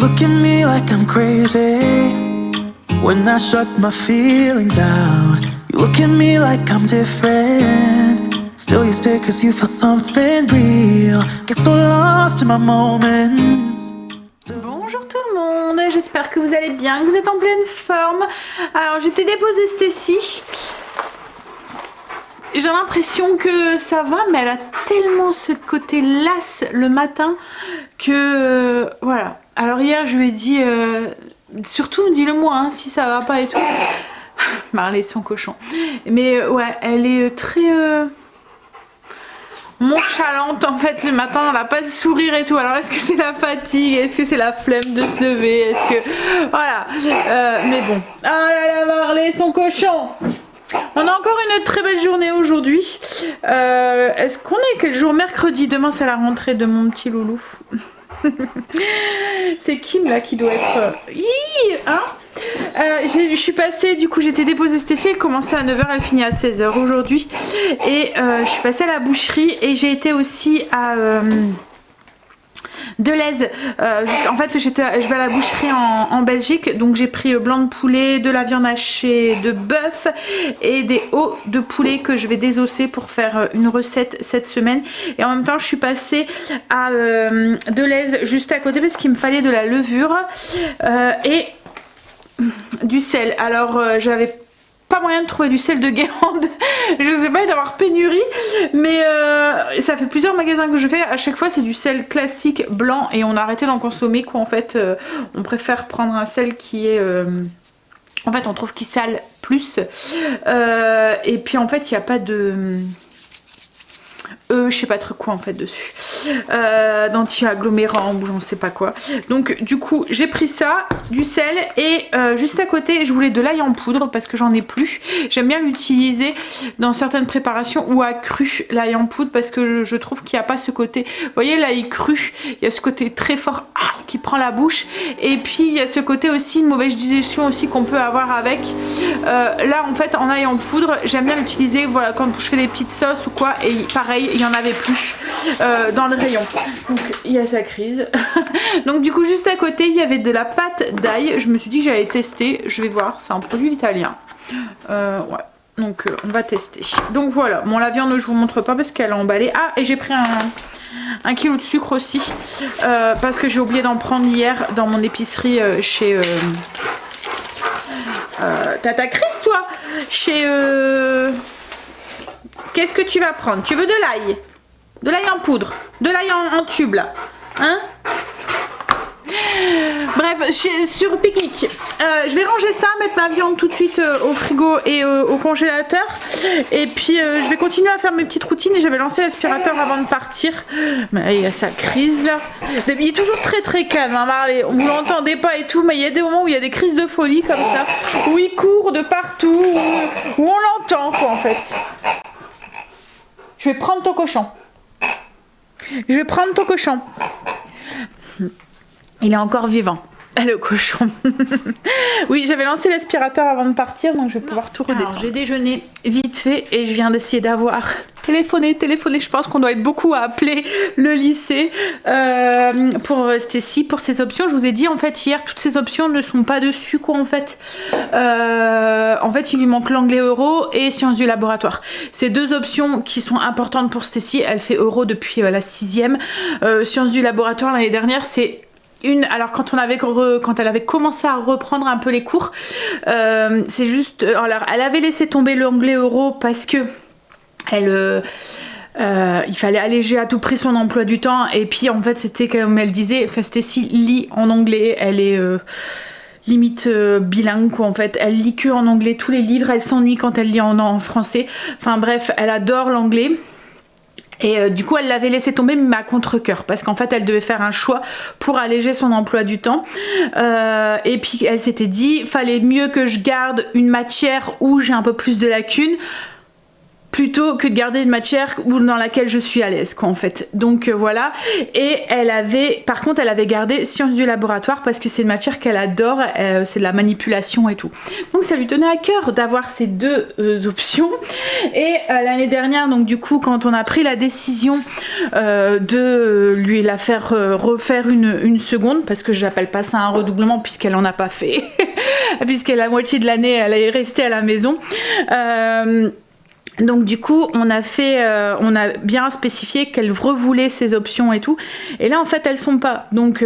look at me like I'm crazy when I shut my feelings out. You look at me like I'm different, still you stay cause you feel something real. Get so lost in my moments. Bonjour tout le monde, j'espère que vous allez bien, que vous êtes en pleine forme. Alors j'étais déposée Stécie. J'ai l'impression que ça va, mais elle a tellement ce côté lasse le matin que voilà. Alors hier je lui ai dit, surtout dis-le moi hein, si ça va pas et tout. Marley son cochon. Mais ouais, elle est très nonchalante en fait le matin, elle n'a pas de sourire et tout. Alors est-ce que c'est la fatigue, est-ce que c'est la flemme de se lever, est-ce que voilà, mais bon. Ah là là, Marley son cochon. On a encore une très belle journée aujourd'hui. Est-ce qu'on est quel jour? Mercredi. Demain c'est la rentrée de mon petit loulou. C'est Kim là qui doit être hein. Je suis passée, du coup j'étais déposée Stécie, elle commençait à 9h, elle finit à 16h aujourd'hui. Et je suis passée à la boucherie et j'ai été aussi à Deleuze. En fait je vais à la boucherie en Belgique, donc j'ai pris blanc de poulet, de la viande hachée de bœuf et des os de poulet que je vais désosser pour faire une recette cette semaine. Et en même temps je suis passée à Deleuze juste à côté parce qu'il me fallait de la levure et du sel. Alors j'avais pas moyen de trouver du sel de Guérande. Je sais pas, d'avoir pénurie, mais ça fait plusieurs magasins que je fais. À chaque fois c'est du sel classique blanc et on a arrêté d'en consommer quoi. En fait on préfère prendre un sel qui est en fait on trouve qu'il sale plus et puis en fait il n'y a pas de je sais pas trop quoi en fait dessus, d'anti-agglomérant ou j'en sais pas quoi. Donc du coup j'ai pris ça, du sel et juste à côté je voulais de l'ail en poudre parce que j'en ai plus. J'aime bien l'utiliser dans certaines préparations ou à cru, l'ail en poudre, parce que je trouve qu'il n'y a pas ce côté, vous voyez l'ail cru, il y a ce côté très fort qui prend la bouche et puis il y a ce côté aussi une mauvaise digestion aussi qu'on peut avoir avec. Là en fait en ail en poudre j'aime bien l'utiliser voilà quand je fais des petites sauces ou quoi, et pareil il y en avait plus dans le rayon, donc il y a sa crise. Donc du coup juste à côté il y avait de la pâte d'ail, je me suis dit que j'allais tester, je vais voir, c'est un produit italien, ouais. Donc on va tester. Donc voilà, bon la viande je vous montre pas parce qu'elle est emballée. Ah et j'ai pris un kilo de sucre aussi parce que j'ai oublié d'en prendre hier dans mon épicerie chez Tata Chris toi, chez qu'est-ce que tu vas prendre? Tu veux de l'ail? De l'ail en poudre? De l'ail en tube là? Hein? Bref, sur pique-nique. Je vais ranger ça, mettre ma viande tout de suite au frigo et au congélateur. Et puis je vais continuer à faire mes petites routines et j'avais lancé l'aspirateur avant de partir. Mais il y a sa crise là. Il est toujours très très calme, hein, Marley. Vous l'entendez pas et tout, mais il y a des moments où il y a des crises de folie comme ça, où il court de partout, où on l'entend quoi en fait. Je vais prendre ton cochon. Je vais prendre ton cochon. Il est encore vivant. Le cochon. Oui, j'avais lancé l'aspirateur avant de partir, donc je vais pouvoir tout redescendre. J'ai déjeuné vite fait et je viens d'essayer d'avoir téléphoné. Je pense qu'on doit être beaucoup à appeler le lycée pour Stécie, pour ces options. Je vous ai dit en fait hier, toutes ces options ne sont pas dessus quoi en fait. En fait, il lui manque l'anglais euro et sciences du laboratoire. Ces deux options qui sont importantes pour Stécie. Elle fait euro depuis la 6e. Sciences du laboratoire l'année dernière, c'est alors quand elle avait commencé à reprendre un peu les cours, c'est juste, alors elle avait laissé tomber l'anglais euro parce que il fallait alléger à tout prix son emploi du temps et puis en fait c'était comme elle disait, enfin Stécie lit en anglais, elle est limite bilingue quoi en fait, elle lit que en anglais tous les livres, elle s'ennuie quand elle lit en français, enfin bref elle adore l'anglais. Et du coup elle l'avait laissé tomber mais à contre-cœur parce qu'en fait elle devait faire un choix pour alléger son emploi du temps et puis elle s'était dit fallait mieux que je garde une matière où j'ai un peu plus de lacunes plutôt que de garder une matière dans laquelle je suis à l'aise, quoi, en fait. Donc voilà. Et par contre, elle avait gardé sciences du laboratoire parce que c'est une matière qu'elle adore, c'est de la manipulation et tout. Donc ça lui tenait à cœur d'avoir ces deux options. Et l'année dernière, donc du coup, quand on a pris la décision de lui la faire refaire une seconde, parce que j'appelle pas ça un redoublement puisqu'elle en a pas fait, puisqu'elle la moitié de l'année, elle est restée à la maison. Donc du coup, on a bien spécifié qu'elle revoulait ses options et tout. Et là, en fait, elles sont pas. Donc,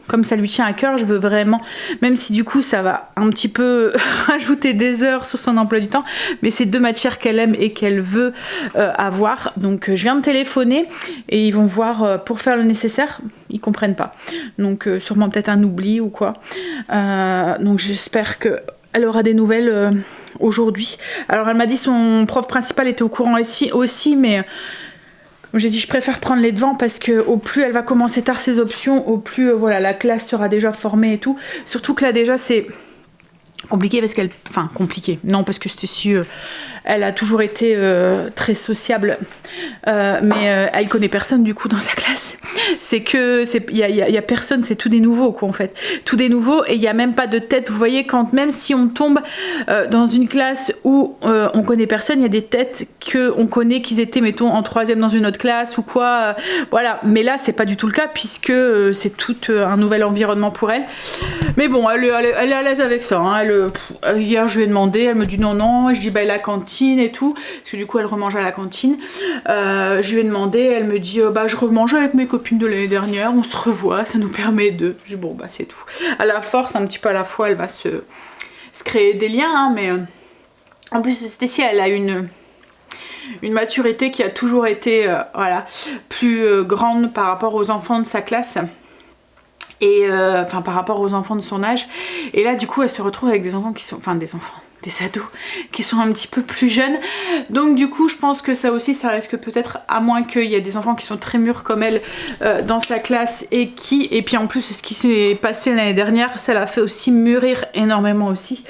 comme ça lui tient à cœur, je veux vraiment, même si du coup, ça va un petit peu rajouter des heures sur son emploi du temps, mais c'est deux matières qu'elle aime et qu'elle veut avoir. Donc, je viens de téléphoner et ils vont voir pour faire le nécessaire. Ils comprennent pas. Donc, sûrement peut-être un oubli ou quoi. Donc, j'espère que elle aura des nouvelles aujourd'hui. Alors elle m'a dit son prof principal était au courant aussi, mais j'ai dit je préfère prendre les devants parce que au plus elle va commencer tard ses options, au plus voilà, la classe sera déjà formée et tout. Surtout que là déjà c'est compliqué parce qu'elle... Enfin compliqué, non parce que Stécie elle a toujours été très sociable, mais elle connaît personne du coup dans sa classe. C'est que il y a personne, c'est tout des nouveaux quoi en fait, tout des nouveaux et il y a même pas de tête. Vous voyez quand même si on tombe dans une classe où on connaît personne, il y a des têtes que on connaît qu'ils étaient mettons en troisième dans une autre classe ou quoi, voilà. Mais là c'est pas du tout le cas puisque c'est tout un nouvel environnement pour elle. Mais bon, elle est à l'aise avec ça. Hein. Hier je lui ai demandé, elle me dit non, je dis bah la cantine et tout, parce que du coup elle remange à la cantine. Je lui ai demandé, elle me dit bah je remange avec mes copines de l'année dernière, on se revoit, ça nous permet de... Je dis bon bah c'est tout. À la force, un petit peu à la fois, elle va se créer des liens, hein, mais en plus Stécie elle a une maturité qui a toujours été voilà, plus grande par rapport aux enfants de sa classe. Et enfin par rapport aux enfants de son âge. Et là du coup elle se retrouve avec des enfants qui sont... Enfin des ados qui sont un petit peu plus jeunes. Donc du coup je pense que ça aussi ça risque peut-être, à moins qu'il y ait des enfants qui sont très mûrs comme elle dans sa classe et puis en plus ce qui s'est passé l'année dernière, ça l'a fait aussi mûrir énormément aussi.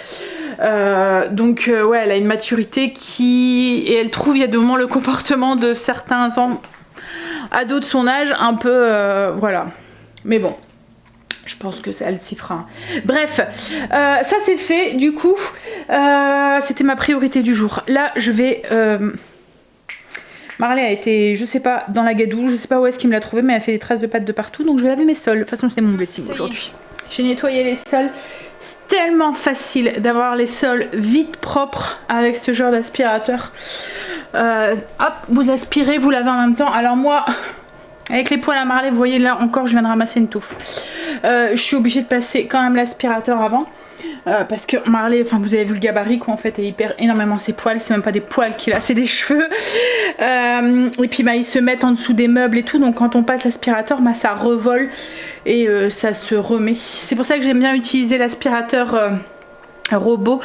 Donc ouais, elle a une maturité et elle trouve il y a des moments le comportement de certains ados de son âge un peu voilà. Mais bon, je pense que ça, elle s'y fera. Bref, ça c'est fait. Du coup, c'était ma priorité du jour. Là, je vais... Marley a été, je sais pas, dans la gadoue. Je sais pas où est-ce qu'il me l'a trouvé, mais elle a fait des traces de pâtes de partout. Donc je vais laver mes sols. De toute façon, c'est mon blessing aujourd'hui. J'ai nettoyé les sols. C'est tellement facile d'avoir les sols vite propres avec ce genre d'aspirateur. Hop, vous aspirez, vous lavez en même temps. Alors moi... Avec les poils à Marley, vous voyez là encore je viens de ramasser une touffe. Je suis obligée de passer quand même l'aspirateur avant. Parce que Marley, enfin vous avez vu le gabarit quoi en fait, il perd énormément ses poils. C'est même pas des poils qu'il a, c'est des cheveux. Et puis bah, ils se mettent en dessous des meubles et tout. Donc quand on passe l'aspirateur, bah, ça revole et ça se remet. C'est pour ça que j'aime bien utiliser l'aspirateur... robot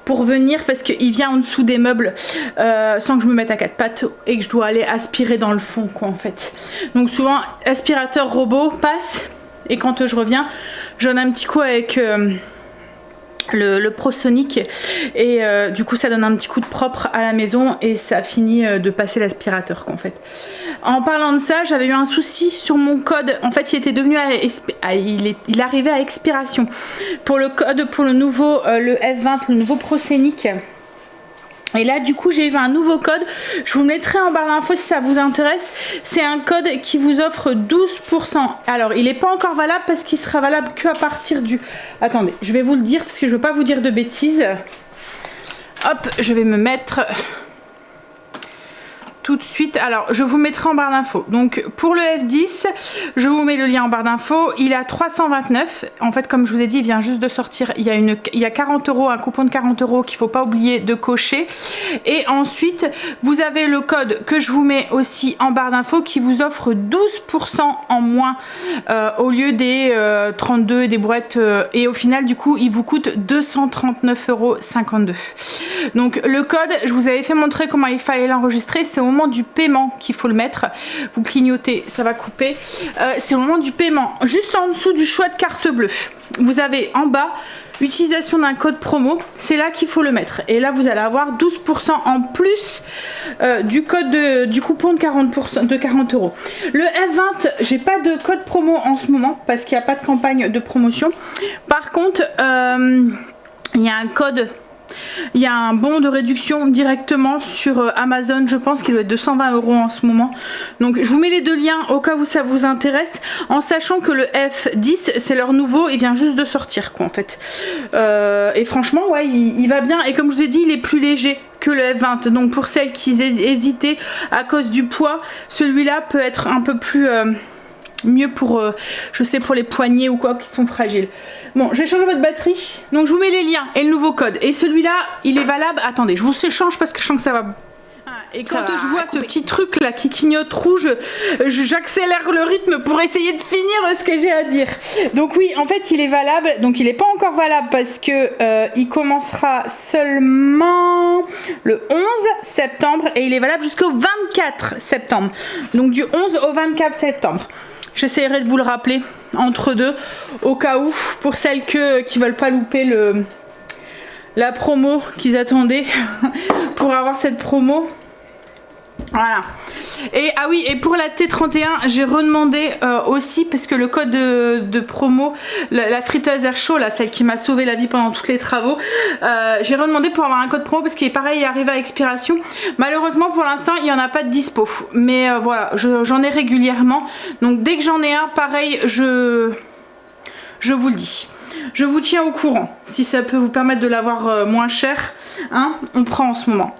pour venir parce qu'il vient en dessous des meubles sans que je me mette à quatre pattes et que je dois aller aspirer dans le fond quoi en fait. Donc souvent l'aspirateur robot passe et quand je reviens j'en ai un petit coup avec le ProSonic et du coup ça donne un petit coup de propre à la maison et ça finit de passer l'aspirateur quoi en fait. En parlant de ça, j'avais eu un souci sur mon code. En fait, il était devenu il arrivait à expiration pour le code pour le nouveau le F20, le nouveau ProSonic. Et là du coup j'ai eu un nouveau code, je vous le mettrai en barre d'infos si ça vous intéresse. C'est un code qui vous offre 12%. Alors il n'est pas encore valable parce qu'il sera valable que à partir du... Attendez, je vais vous le dire parce que je ne veux pas vous dire de bêtises. Hop, je vais me mettre... tout de suite, alors je vous mettrai en barre d'infos. Donc pour le F10, je vous mets le lien en barre d'infos. Il est à 329. En fait, comme je vous ai dit, il vient juste de sortir. Il y a 40 €, un coupon de 40 € qu'il ne faut pas oublier de cocher. Et ensuite, vous avez le code que je vous mets aussi en barre d'infos qui vous offre 12% en moins au lieu des 32 et des brouettes. Et au final, du coup, il vous coûte 239,52 €. Donc le code, je vous avais fait montrer comment il fallait l'enregistrer. C'est au moment du paiement qu'il faut le mettre. Vous clignotez, ça va couper. C'est au moment du paiement, juste en dessous du choix de carte bleue. Vous avez en bas utilisation d'un code promo, c'est là qu'il faut le mettre. Et là, vous allez avoir 12% en plus du code du coupon de 40%, de 40 €. Le F20, j'ai pas de code promo en ce moment parce qu'il n'y a pas de campagne de promotion. Par contre, il y a un code. Il y a un bon de réduction directement sur Amazon, je pense qu'il doit être de 120 € en ce moment. Donc je vous mets les deux liens au cas où ça vous intéresse, en sachant que le F10 c'est leur nouveau, il vient juste de sortir quoi en fait. Et franchement ouais il va bien, et comme je vous ai dit il est plus léger que le F20, donc pour celles qui hésitaient à cause du poids, celui-là peut être un peu plus mieux pour, je sais, pour les poignets ou quoi qui sont fragiles. Bon, je vais changer votre batterie. Donc je vous mets les liens et le nouveau code. Et celui-là, il est valable. Attendez, je vous change parce que je sens que ça va. Et quand je vois ce petit truc là qui clignote rouge, j'accélère le rythme pour essayer de finir ce que j'ai à dire. Donc oui, en fait, il est valable. Donc il n'est pas encore valable parce que il commencera seulement le 11 septembre et il est valable jusqu'au 24 septembre. Donc du 11 au 24 septembre. J'essaierai de vous le rappeler entre deux, au cas où, pour celles qui veulent pas louper la promo qu'ils attendaient pour avoir cette promo. Voilà. Et ah oui, et pour la T31, j'ai redemandé aussi, parce que le code de promo, la friteuse air chaud, là, celle qui m'a sauvé la vie pendant tous les travaux, j'ai redemandé pour avoir un code promo parce qu'il est pareil, il arrive à expiration. Malheureusement, pour l'instant, il n'y en a pas de dispo. Mais voilà, j'en ai régulièrement. Donc dès que j'en ai un, pareil, je vous le dis. Je vous tiens au courant. Si ça peut vous permettre de l'avoir moins cher, hein, on prend en ce moment.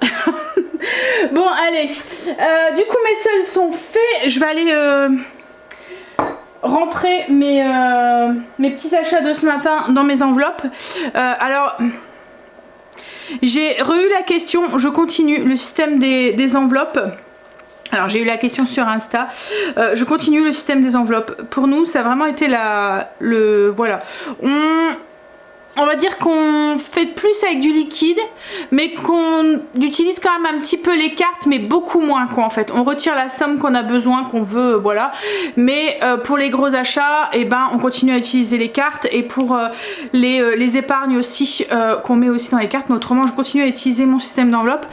Bon, allez. Du coup, mes selles sont faits. Je vais aller rentrer mes petits achats de ce matin dans mes enveloppes. Alors, j'ai eu la question. Je continue le système des enveloppes. Alors j'ai eu la question sur Insta, je continue le système des enveloppes. Pour nous ça a vraiment été voilà, on va dire qu'on fait plus avec du liquide, mais qu'on utilise quand même un petit peu les cartes, mais beaucoup moins quoi en fait. On retire la somme qu'on a besoin, qu'on veut, voilà. Mais pour les gros achats, et ben on continue à utiliser les cartes, et pour les épargnes aussi qu'on met aussi dans les cartes. Mais autrement, je continue à utiliser mon système d'enveloppe.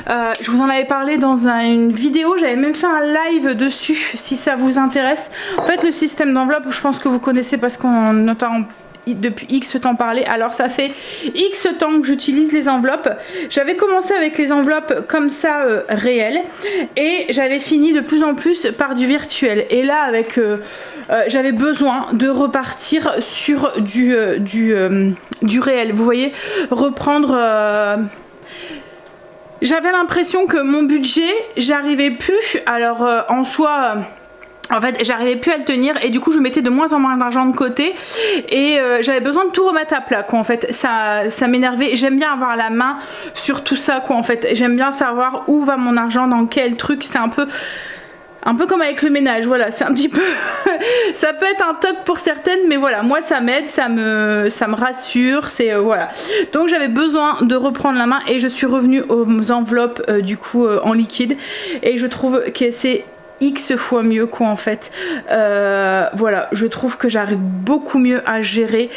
Je vous en avais parlé dans une vidéo, j'avais même fait un live dessus si ça vous intéresse. En fait, le système d'enveloppe, je pense que vous connaissez parce qu'on entend depuis X temps parler. Alors ça fait X temps que j'utilise les enveloppes. J'avais commencé avec les enveloppes comme ça réelles, et j'avais fini de plus en plus par du virtuel. Et là avec j'avais besoin de repartir sur du réel, vous voyez, reprendre j'avais l'impression que mon budget, j'arrivais plus, alors en soi en fait j'arrivais plus à le tenir, et du coup je mettais de moins en moins d'argent de côté, et j'avais besoin de tout remettre à plat quoi en fait. Ça m'énervait. J'aime bien avoir la main sur tout ça quoi en fait. J'aime bien savoir où va mon argent, dans quel truc. C'est un peu comme avec le ménage, voilà, c'est un petit peu ça peut être un toc pour certaines, mais voilà, moi ça m'aide, ça me rassure, c'est voilà. Donc j'avais besoin de reprendre la main, et je suis revenue aux enveloppes du coup en liquide, et je trouve que c'est X fois mieux quoi en fait. Voilà, je trouve que j'arrive beaucoup mieux à gérer,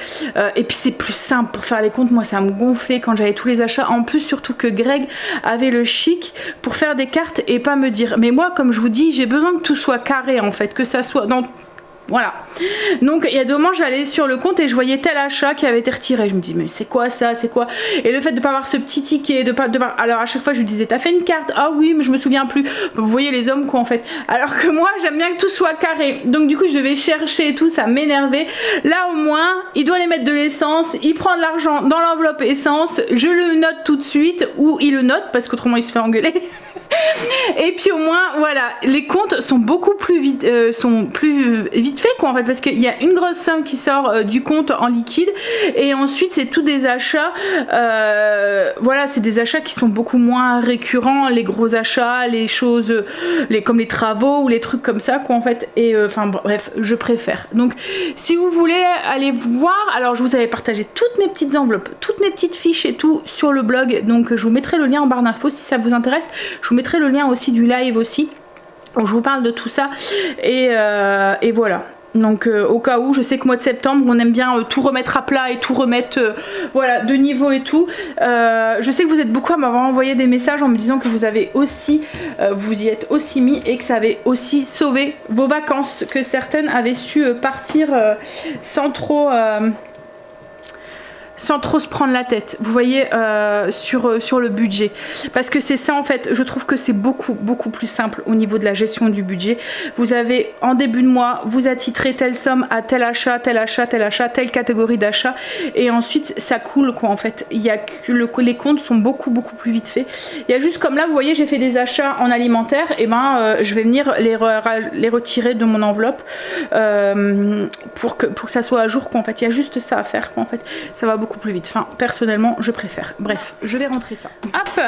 et puis c'est plus simple pour faire les comptes. Moi ça me gonflait quand j'avais tous les achats, en plus surtout que Greg avait le chic pour faire des cartes et pas me dire. Mais moi, comme je vous dis, j'ai besoin que tout soit carré en fait, que ça soit dans... Voilà. Donc il y a 2 moments, j'allais sur le compte et je voyais tel achat qui avait été retiré. Je me dis mais c'est quoi ça, c'est quoi? Et le fait de pas avoir ce petit ticket, alors à chaque fois je lui disais t'as fait une carte? Ah oui mais je me souviens plus. Vous voyez les hommes quoi en fait. Alors que moi j'aime bien que tout soit carré. Donc du coup je devais chercher et tout, ça m'énervait. Là au moins il doit aller mettre de l'essence, il prend de l'argent dans l'enveloppe essence, je le note tout de suite, ou il le note parce qu'autrement il se fait engueuler. Et puis au moins voilà, les comptes sont beaucoup plus vite fait quoi en fait, parce qu'il y a une grosse somme qui sort du compte en liquide, et ensuite c'est tous des achats voilà, c'est des achats qui sont beaucoup moins récurrents, les gros achats, les choses comme les travaux ou les trucs comme ça quoi en fait. Et enfin bref, je préfère. Donc si vous voulez aller voir, alors je vous avais partagé toutes mes petites enveloppes, toutes mes petites fiches et tout sur le blog, donc je vous mettrai le lien en barre d'infos si ça vous intéresse. Je vous mettrai le lien aussi du live aussi où je vous parle de tout ça, et voilà. Donc au cas où, je sais que mois de septembre on aime bien tout remettre à plat et tout remettre voilà, de niveau et tout. Je sais que vous êtes beaucoup à m'avoir envoyé des messages en me disant que vous avez aussi, vous y êtes aussi mis et que ça avait aussi sauvé vos vacances, que certaines avaient su partir sans trop se prendre la tête, vous voyez, sur le budget. Parce que c'est ça en fait, je trouve que c'est beaucoup plus simple au niveau de la gestion du budget. Vous avez en début de mois, vous attitrez telle somme à tel achat, tel achat, tel achat, telle catégorie d'achat, et ensuite ça coule quoi en fait. Il y a que les comptes sont beaucoup plus vite faits. Il y a juste comme là, vous voyez, j'ai fait des achats en alimentaire, et ben je vais venir les retirer de mon enveloppe pour que ça soit à jour quoi en fait. Il y a juste ça à faire quoi en fait. Ça va beaucoup plus vite. Enfin, personnellement, je préfère. Bref, je vais rentrer ça. Hop!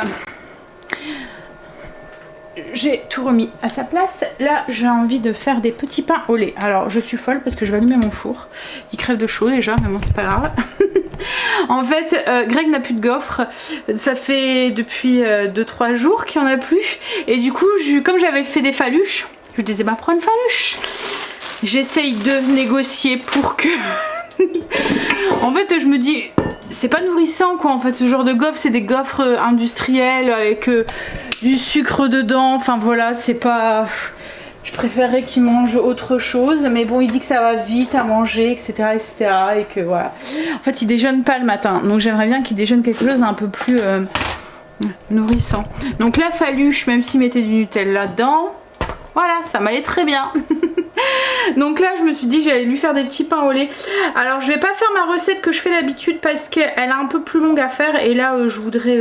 J'ai tout remis à sa place. Là, j'ai envie de faire des petits pains au lait. Alors, je suis folle parce que je vais allumer mon four. Il crève de chaud déjà, mais bon, c'est pas grave. En fait, Greg n'a plus de gaufres. Ça fait depuis 2-3 jours qu'il n'y en a plus. Et du coup, comme j'avais fait des faluches, je lui disais, bah, prends une faluche. J'essaye de négocier pour que... En fait, je me dis, c'est pas nourrissant quoi. En fait, ce genre de gaufres, c'est des gaufres industrielles avec du sucre dedans. Enfin voilà, c'est pas. Je préférerais qu'il mange autre chose. Mais bon, il dit que ça va vite à manger, etc., etc. Et que voilà. En fait, il déjeune pas le matin. Donc j'aimerais bien qu'il déjeune quelque chose un peu plus nourrissant. Donc la faluche, même s'il mettait du Nutella là-dedans, voilà, ça m'allait très bien. Donc là je me suis dit j'allais lui faire des petits pains au lait. Alors je vais pas faire ma recette que je fais d'habitude parce qu'elle est un peu plus longue à faire. Et là je voudrais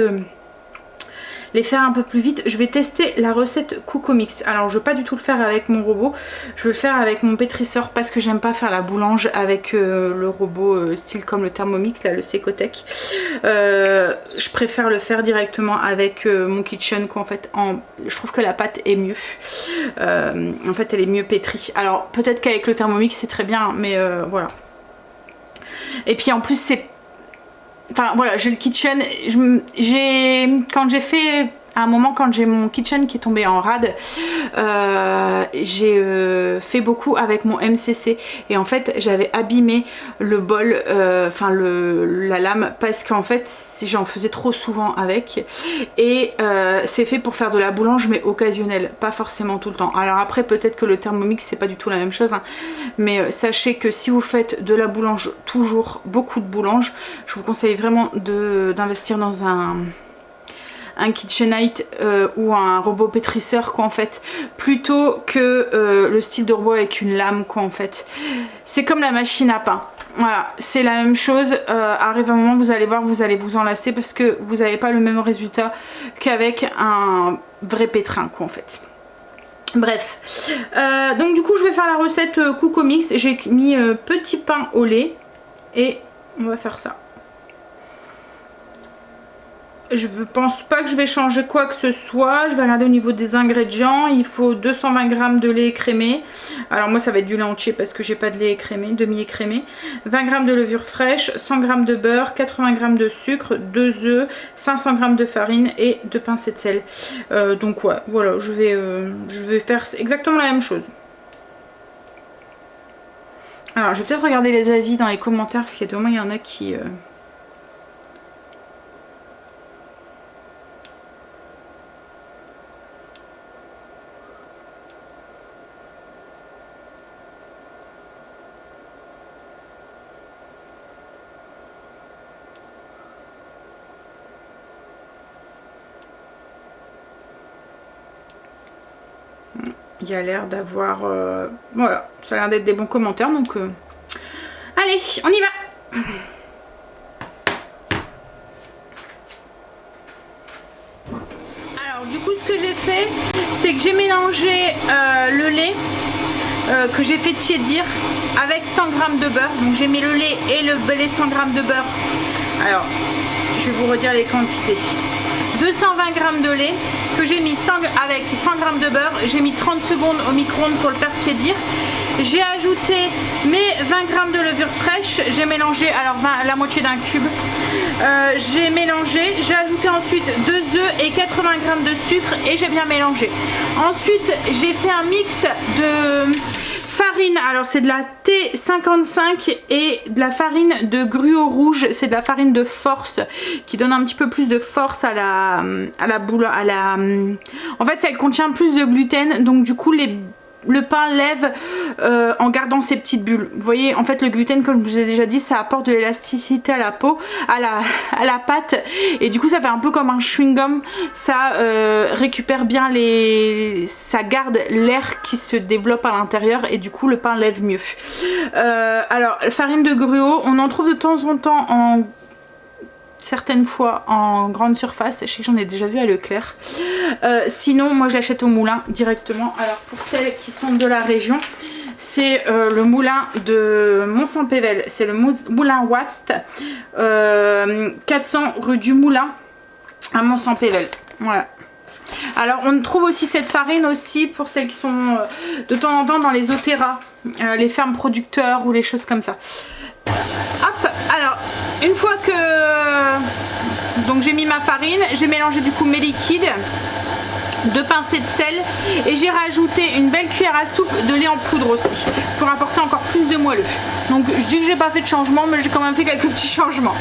les faire un peu plus vite. Je vais tester la recette Coco Mix. Alors je vais pas du tout le faire avec mon robot. Je vais le faire avec mon pétrisseur parce que j'aime pas faire la boulange avec le robot style comme le Thermomix, là le Secotec. Je préfère le faire directement avec mon Kitchen quoi, en fait. Je trouve que la pâte est mieux. En fait elle est mieux pétrie. Alors peut-être qu'avec le Thermomix c'est très bien, mais voilà. Et puis en plus c'est... Enfin voilà, j'ai le Kitchen, quand j'ai fait à un moment, quand j'ai mon Kitchen qui est tombé en rade, j'ai fait beaucoup avec mon MCC et en fait j'avais abîmé le bol, enfin la lame, parce qu'en fait j'en faisais trop souvent avec, et c'est fait pour faire de la boulange mais occasionnelle, pas forcément tout le temps. Alors après peut-être que le Thermomix c'est pas du tout la même chose, hein, mais sachez que si vous faites de la boulange, toujours beaucoup de boulange, je vous conseille vraiment d'investir dans un KitchenAid ou un robot pétrisseur quoi en fait, plutôt que le style de robot avec une lame quoi en fait. C'est comme la machine à pain, voilà, c'est la même chose. Arrive un moment, vous allez voir, vous allez vous enlacer parce que vous n'avez pas le même résultat qu'avec un vrai pétrin quoi en fait. Bref, donc du coup je vais faire la recette Coco Mix. J'ai mis petit pain au lait et on va faire ça. Je pense pas que je vais changer quoi que ce soit. Je vais regarder au niveau des ingrédients. Il faut 220 g de lait écrémé. Alors moi ça va être du lait entier parce que j'ai pas de lait écrémé, demi-écrémé. 20 g de levure fraîche, 100 g de beurre, 80 g de sucre, 2 œufs, 500 g de farine et 2 pincées de sel. Donc ouais, voilà, je vais faire exactement la même chose. Alors je vais peut-être regarder les avis dans les commentaires parce qu'il y a au moins il y en a qui... Il y a l'air d'avoir... voilà, ça a l'air d'être des bons commentaires, donc... Allez, on y va. Alors, du coup, ce que j'ai fait, c'est que j'ai mélangé le lait que j'ai fait tiédir avec 100 g de beurre. Donc, j'ai mis le lait et les 100 g de beurre. Alors, je vais vous redire les quantités. 220 g de lait que j'ai mis avec 100 g de beurre, j'ai mis 30 secondes au micro-ondes pour le faire tiédir. J'ai ajouté mes 20 g de levure fraîche, j'ai mélangé alors la moitié d'un cube. J'ai mélangé, j'ai ajouté ensuite 2 œufs et 80 g de sucre et j'ai bien mélangé. Ensuite j'ai fait un mix de farine farine, alors c'est de la T55 et de la farine de gruau rouge, c'est de la farine de force qui donne un petit peu plus de force à la boule, en fait elle contient plus de gluten, donc du coup le pain lève en gardant ses petites bulles. Vous voyez, en fait le gluten, comme je vous ai déjà dit, ça apporte de l'élasticité à la peau, à la pâte, et du coup ça fait un peu comme un chewing-gum. Ça récupère bien ça garde l'air qui se développe à l'intérieur, et du coup le pain lève mieux. Alors farine de gruau, on en trouve de temps en temps certaines fois en grande surface, je sais que j'en ai déjà vu à Leclerc. Sinon moi je l'achète au moulin directement. Alors pour celles qui sont de la région, c'est le moulin de Mont-Saint-Pével, c'est le moulin Wast, 400 rue du Moulin à Mont-Saint-Pével. Voilà. Alors on trouve aussi cette farine aussi pour celles qui sont de temps en temps dans les Otera, les fermes producteurs ou les choses comme ça. Hop, alors une fois que donc j'ai mis ma farine, j'ai mélangé du coup mes liquides, 2 pincées de sel, et j'ai rajouté une belle cuillère à soupe de lait en poudre aussi pour apporter encore plus de moelleux. Donc je dis que j'ai pas fait de changement, mais j'ai quand même fait quelques petits changements.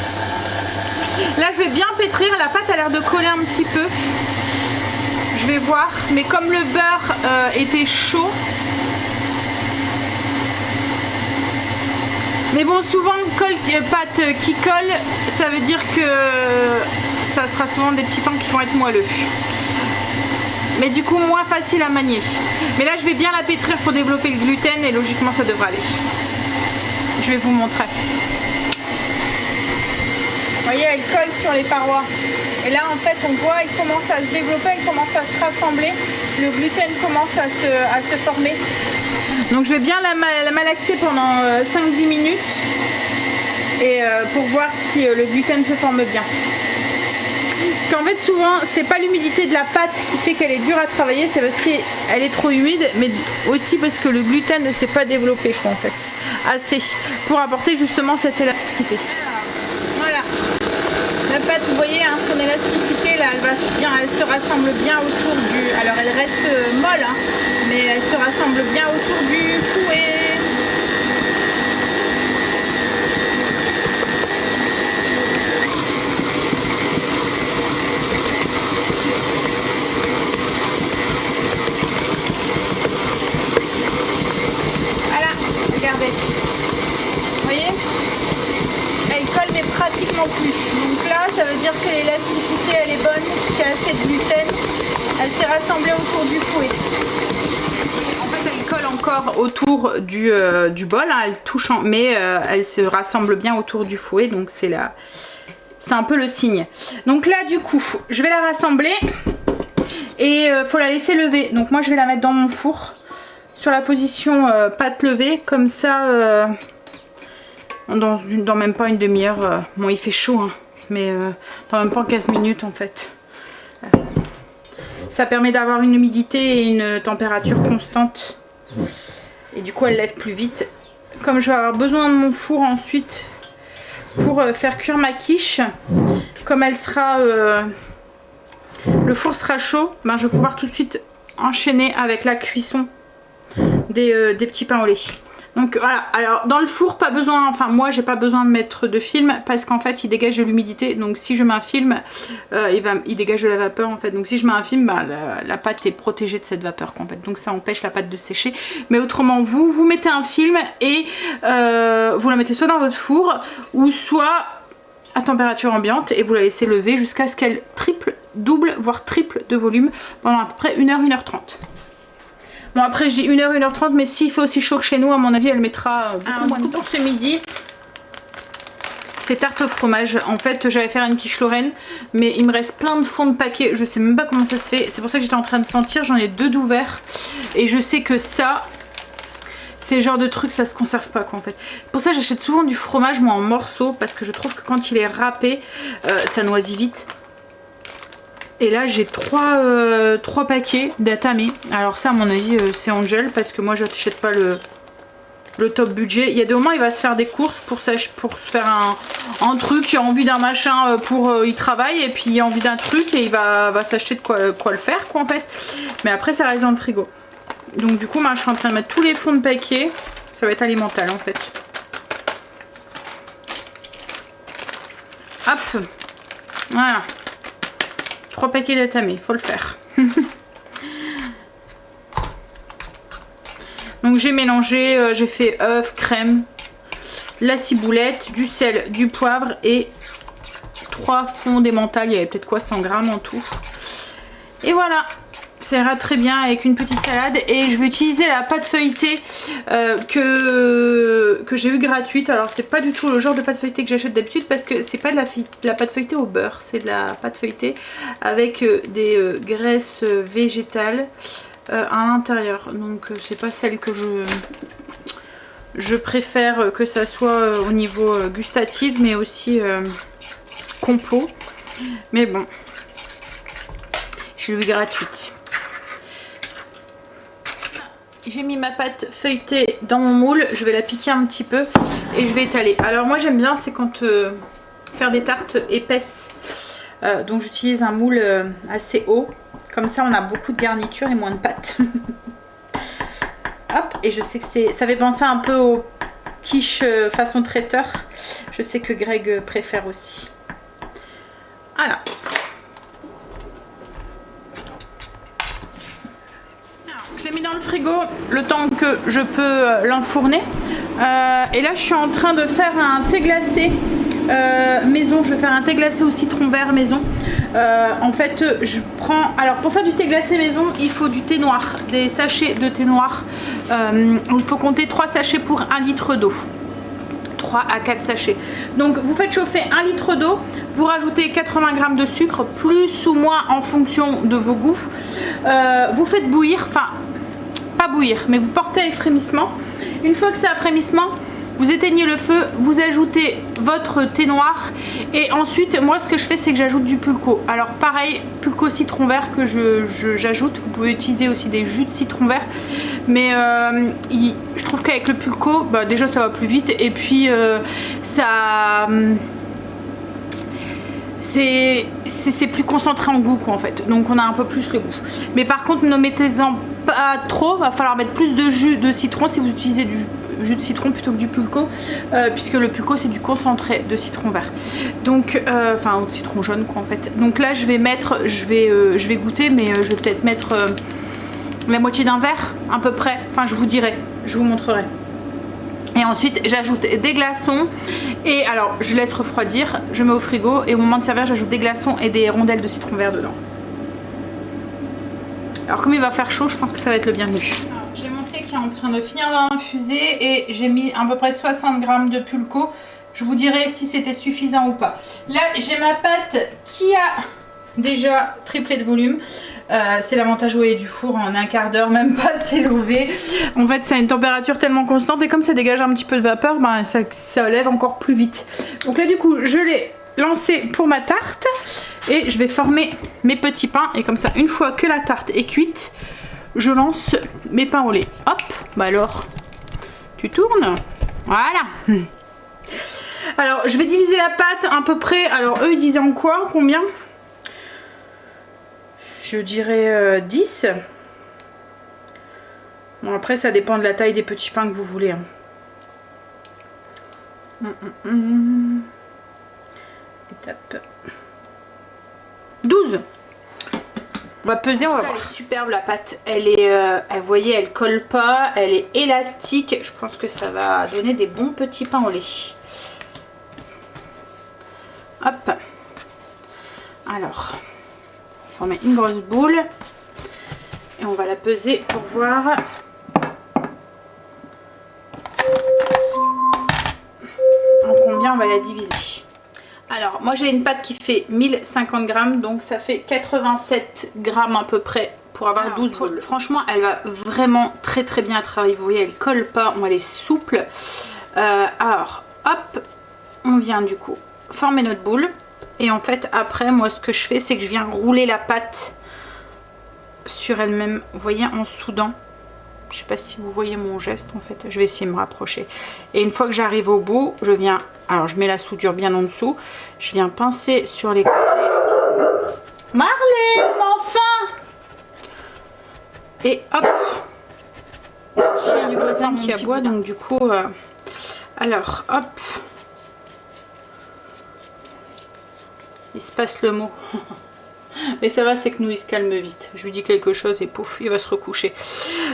Là je vais bien pétrir, la pâte a l'air de coller un petit peu, je vais voir, mais comme le beurre était chaud. Mais bon, souvent pâte qui colle, ça veut dire que ça sera souvent des petits pains qui vont être moelleux. Mais du coup moins facile à manier. Mais là je vais bien la pétrir pour développer le gluten, et logiquement ça devrait aller. Je vais vous montrer. Vous voyez, elle colle sur les parois. Et là en fait on voit, elle commence à se développer, elle commence à se rassembler. Le gluten commence à se former. Donc je vais bien la malaxer pendant 5-10 minutes et pour voir si le gluten se forme bien. Parce qu'en fait souvent c'est pas l'humidité de la pâte qui fait qu'elle est dure à travailler, c'est parce qu'elle est trop humide, mais aussi parce que le gluten ne s'est pas développé quoi, en fait assez pour apporter justement cette élasticité. Voilà, la pâte, vous voyez hein, son élasticité là, elle se rassemble bien autour du, alors elle reste molle hein, mais elle se rassemble bien autour du fouet. Voilà, regardez. Vous voyez? Elle colle mais pratiquement plus. Donc là, ça veut dire que l'élasticité elle est bonne, qu'il y a assez de gluten. Elle s'est rassemblée autour du fouet. En fait, elle colle encore autour du bol, hein, elle touche, mais elle se rassemble bien autour du fouet, donc c'est un peu le signe. Donc là, du coup, je vais la rassembler et faut la laisser lever. Donc moi, je vais la mettre dans mon four sur la position pâte levée, comme ça, dans même pas une demi-heure. Bon, il fait chaud, hein, mais dans même pas 15 minutes en fait. Ça permet d'avoir une humidité et une température constante. Et du coup elle lève plus vite. Comme je vais avoir besoin de mon four ensuite pour faire cuire ma quiche, comme elle sera, le four sera chaud, ben je vais pouvoir tout de suite enchaîner avec la cuisson des petits pains au lait. Donc voilà, alors dans le four pas besoin, enfin moi j'ai pas besoin de mettre de film parce qu'en fait il dégage de l'humidité, donc si je mets un film il dégage de la vapeur en fait, donc si je mets un film bah, la pâte est protégée de cette vapeur en fait, donc ça empêche la pâte de sécher. Mais autrement vous mettez un film et vous la mettez soit dans votre four ou soit à température ambiante et vous la laissez lever jusqu'à ce qu'elle triple, double voire triple de volume pendant à peu près 1h, 1h30. Bon après je dis 1h, 1h30, mais s'il fait aussi chaud que chez nous, à mon avis elle mettra beaucoup moins de temps. Pour ce midi, c'est tarte au fromage. En fait j'allais faire une quiche Lorraine, mais il me reste plein de fonds de paquet, je sais même pas comment ça se fait. C'est pour ça que j'étais en train de sentir, j'en ai 2 d'ouverts. Et je sais que ça, c'est le genre de truc, ça se conserve pas quoi en fait. Pour ça j'achète souvent du fromage moi en morceaux, parce que je trouve que quand il est râpé, ça noisit vite. Et là j'ai 3 paquets d'Atame. Alors ça à mon avis c'est Angel, parce que moi j'achète pas le top budget. Il y a des moments il va se faire des courses pour se faire un truc, il a envie d'un machin pour il travaille, et puis il a envie d'un truc et il va s'acheter de quoi le faire quoi en fait. Mais après ça reste dans le frigo. Donc du coup, moi, je suis en train de mettre tous les fonds de paquet. Ça va être alimental en fait. Hop. Voilà. 3 paquets d'atamé, faut le faire. Donc j'ai mélangé, j'ai fait œuf, crème, la ciboulette, du sel, du poivre et 3 fonds d'emmental. Il y avait peut-être quoi, 100 grammes en tout. Et voilà. Ça ira très bien avec une petite salade. Et je vais utiliser la pâte feuilletée que j'ai eu gratuite. Alors c'est pas du tout le genre de pâte feuilletée que j'achète d'habitude, parce que c'est pas de la pâte feuilletée au beurre, c'est de la pâte feuilletée avec des graisses végétales à l'intérieur. Donc c'est pas celle que je préfère, que ça soit au niveau gustatif mais aussi compo. Mais bon, je l'ai eu gratuite. J'ai mis ma pâte feuilletée dans mon moule, je vais la piquer un petit peu et je vais étaler. Alors moi j'aime bien, c'est quand faire des tartes épaisses, donc j'utilise un moule assez haut, comme ça on a beaucoup de garniture et moins de pâte. Hop, et je sais que ça fait penser un peu aux quiches façon traiteur, je sais que Greg préfère aussi. Voilà. Je l'ai mis dans le frigo le temps que je peux l'enfourner. Et là je suis en train de faire un thé glacé maison. Je vais faire un thé glacé au citron vert maison. En fait je prends... Alors pour faire du thé glacé maison, il faut du thé noir, des sachets de thé noir. Il faut compter 3 sachets pour 1 litre d'eau. 3 à 4 sachets. Donc vous faites chauffer 1 litre d'eau, vous rajoutez 80 g de sucre, plus ou moins en fonction de vos goûts. Vous faites bouillir, enfin pas bouillir, mais vous portez à frémissement. Une fois que c'est à frémissement, vous éteignez le feu, vous ajoutez votre thé noir et ensuite moi ce que je fais c'est que j'ajoute du pulco. Alors pareil, pulco citron vert que j'ajoute, vous pouvez utiliser aussi des jus de citron vert, mais je trouve qu'avec le pulco, bah, déjà ça va plus vite et puis c'est plus concentré en goût quoi en fait, donc on a un peu plus le goût. Mais par contre ne mettez-en pas trop, va falloir mettre plus de jus de citron si vous utilisez du jus de citron plutôt que du pulco, puisque le pulco c'est du concentré de citron vert, donc enfin de citron jaune quoi en fait. Donc là je vais mettre, je vais goûter, mais je vais peut-être mettre la moitié d'un verre à peu près, enfin je vous dirai, je vous montrerai. Et ensuite j'ajoute des glaçons et alors je laisse refroidir, je mets au frigo et au moment de servir j'ajoute des glaçons et des rondelles de citron vert dedans. Alors comme il va faire chaud, je pense que ça va être le bienvenu. J'ai mon thé qui est en train de finir d'infuser et j'ai mis à peu près 60 g de pulco. Je vous dirai si c'était suffisant ou pas. Là j'ai ma pâte qui a déjà triplé de volume. C'est l'avantage du four, en un quart d'heure, même pas, c'est levé. En fait, ça a une température tellement constante et comme ça dégage un petit peu de vapeur, ben, ça lève encore plus vite. Donc là, du coup, je l'ai lancé pour ma tarte et je vais former mes petits pains. Et comme ça, une fois que la tarte est cuite, je lance mes pains au lait. Hop, bah alors, tu tournes. Voilà. Alors, je vais diviser la pâte à peu près. Alors, eux, ils disaient en quoi? Combien? Je dirais 10. Bon, après, ça dépend de la taille des petits pains que vous voulez. Hein. Étape 12. On va peser, on va voir. Elle est superbe la pâte. Elle est, vous voyez, elle colle pas. Elle est élastique. Je pense que ça va donner des bons petits pains au lait. Hop. Alors... on met une grosse boule et on va la peser pour voir en combien on va la diviser. Alors moi j'ai une pâte qui fait 1050 grammes, donc ça fait 87 grammes à peu près pour avoir 12 boules. Franchement elle va vraiment très très bien travailler, vous voyez elle colle pas, elle est souple. Alors hop, on vient du coup former notre boule. Et en fait après moi ce que je fais c'est que je viens rouler la pâte sur elle-même, vous voyez, en soudant. Je sais pas si vous voyez mon geste en fait, je vais essayer de me rapprocher. Et une fois que j'arrive au bout, je viens, alors je mets la soudure bien en dessous, je viens pincer sur les côtés. Marley, enfin! Et hop, J'ai du voisin qui aboie, donc du coup... Alors, hop. Il se passe le mot. Mais ça va, c'est que nous, il se calme vite. Je lui dis quelque chose et pouf, il va se recoucher.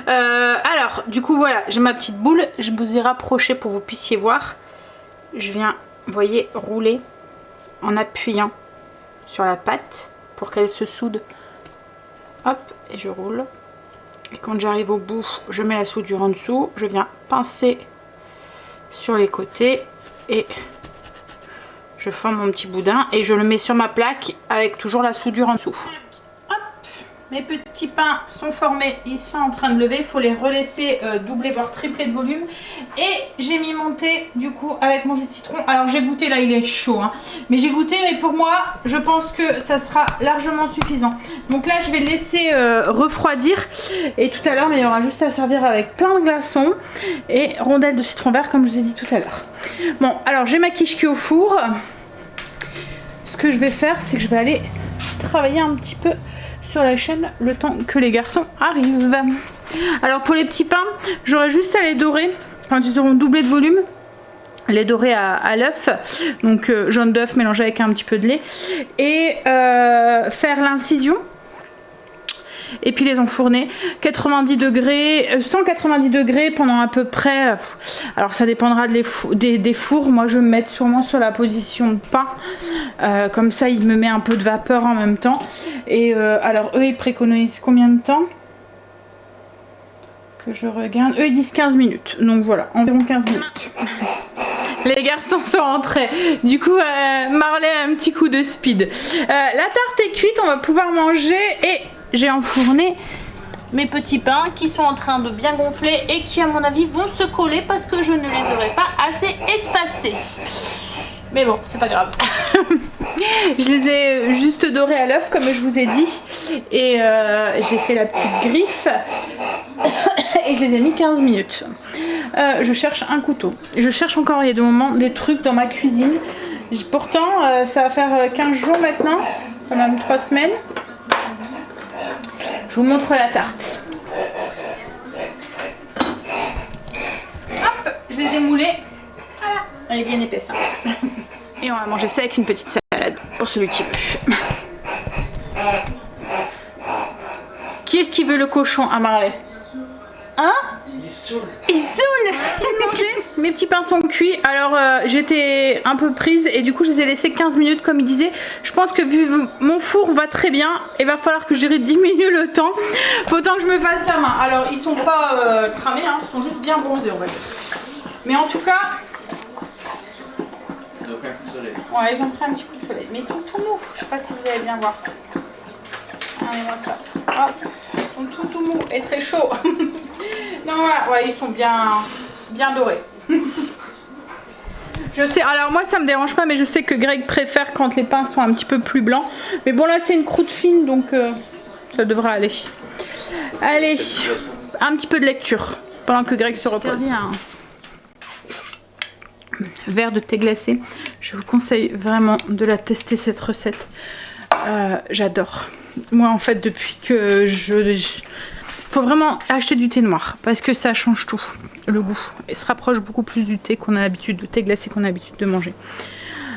Alors, du coup, voilà, j'ai ma petite boule. Je vous ai rapproché pour que vous puissiez voir. Je viens, vous voyez, rouler en appuyant sur la pâte pour qu'elle se soude. Hop, et je roule. Et quand j'arrive au bout, je mets la soudure en dessous. Je viens pincer sur les côtés et je forme mon petit boudin et je le mets sur ma plaque avec toujours la soudure en dessous. Hop, mes petits pains sont formés, ils sont en train de lever. Il faut les relaisser doubler voire tripler de volume. Et j'ai mis mon thé du coup avec mon jus de citron. Alors j'ai goûté, là il est chaud hein. Mais j'ai goûté, mais pour moi je pense que ça sera largement suffisant. Donc là je vais le laisser refroidir. Et tout à l'heure il y aura juste à servir avec plein de glaçons et rondelles de citron vert comme je vous ai dit tout à l'heure. Bon alors j'ai ma quiche qui est au four. Ce que je vais faire, c'est que je vais aller travailler un petit peu sur la chaîne le temps que les garçons arrivent. Alors pour les petits pains, j'aurai juste à les dorer quand ils auront doublé de volume. Les dorer à l'œuf, donc jaune d'œuf mélangé avec un petit peu de lait, et faire l'incision. Et puis les enfourner 90 degrés, 190 degrés pendant à peu près, alors ça dépendra des fours. Moi je vais me mettre sûrement sur la position de pain, comme ça il me met un peu de vapeur en même temps. Et alors eux ils préconisent combien de temps que je regarde? Eux ils disent 15 minutes, donc voilà, environ 15 minutes. Les garçons sont rentrés. Du coup, Marley a un petit coup de speed. La tarte est cuite, on va pouvoir manger. Et j'ai enfourné mes petits pains qui sont en train de bien gonfler et qui, à mon avis, vont se coller parce que je ne les aurai pas assez espacés. Mais bon, c'est pas grave. Je les ai juste dorés à l'œuf, comme je vous ai dit. Et j'ai fait la petite griffe. Et je les ai mis 15 minutes. Je cherche un couteau. Je cherche encore, il y a des moments, des trucs dans ma cuisine. Pourtant, ça va faire 15 jours maintenant. Quand même 3 semaines. Je vous montre la tarte. Hop, je l'ai démoulée. Voilà, elle est bien épaisse. Hein. Et on va manger ça avec une petite salade, pour celui qui veut. Qui est-ce qui veut le cochon à Marley? Hein? Il saoule. Mes petits pains sont cuits. Alors j'étais un peu prise et du coup je les ai laissés 15 minutes comme il disait. Je pense que vu mon four va très bien, il va falloir que je diminue le temps. Faut autant que je me fasse la main. Alors ils sont pas cramés, hein, ils sont juste bien bronzés on va dire. Mais en tout cas... Ouais, ils ont pris un petit coup de soleil. Mais ils sont tout mous. Je sais pas si vous allez bien voir. Regardez-moi ça. Hop. Ils sont tout mous et très chauds. Non, voilà. Ouais, ils sont bien dorés. Je sais, alors moi ça me dérange pas, mais je sais que Greg préfère quand les pains sont un petit peu plus blancs. Mais bon, là c'est une croûte fine, donc ça devrait aller. Allez, un petit peu de lecture pendant que Greg se repose. Verre de thé glacé. Je vous conseille vraiment de la tester cette recette. J'adore. Moi en fait depuis que faut vraiment acheter du thé noir parce que ça change tout, le goût. Et se rapproche beaucoup plus du thé qu'on a l'habitude, de thé glacé qu'on a l'habitude de manger.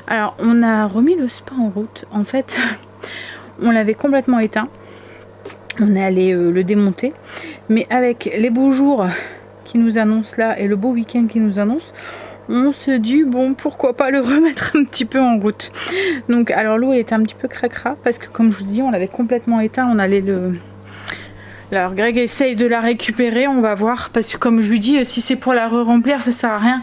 Alors on a remis le spa en route. En fait on l'avait complètement éteint. On est allé le démonter. Mais avec les beaux jours qui nous annoncent là et le beau week-end qui nous annonce, on se dit bon pourquoi pas le remettre un petit peu en route. Donc alors l'eau est un petit peu cracra parce que comme je vous dis on l'avait complètement éteint, on allait le... Alors Greg essaye de la récupérer, on va voir, parce que comme je lui dis, si c'est pour la re-remplir ça sert à rien.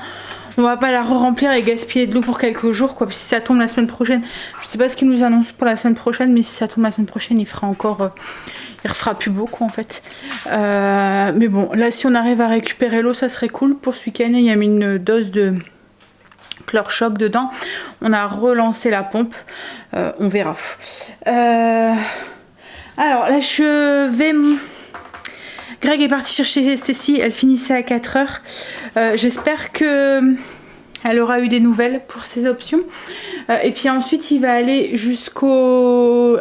On va pas la re-remplir et gaspiller de l'eau pour quelques jours quoi. Si ça tombe la semaine prochaine, je sais pas ce qu'il nous annonce pour la semaine prochaine, mais si ça tombe la semaine prochaine il fera encore... il refera plus beau quoi en fait. Mais bon, là si on arrive à récupérer l'eau ça serait cool. Pour ce week-end il y a mis une dose de chlore choc dedans. On a relancé la pompe. On verra. Alors là je vais... Greg est parti chercher Stécie, elle finissait à 4h. J'espère que elle aura eu des nouvelles pour ses options. Et puis ensuite il va aller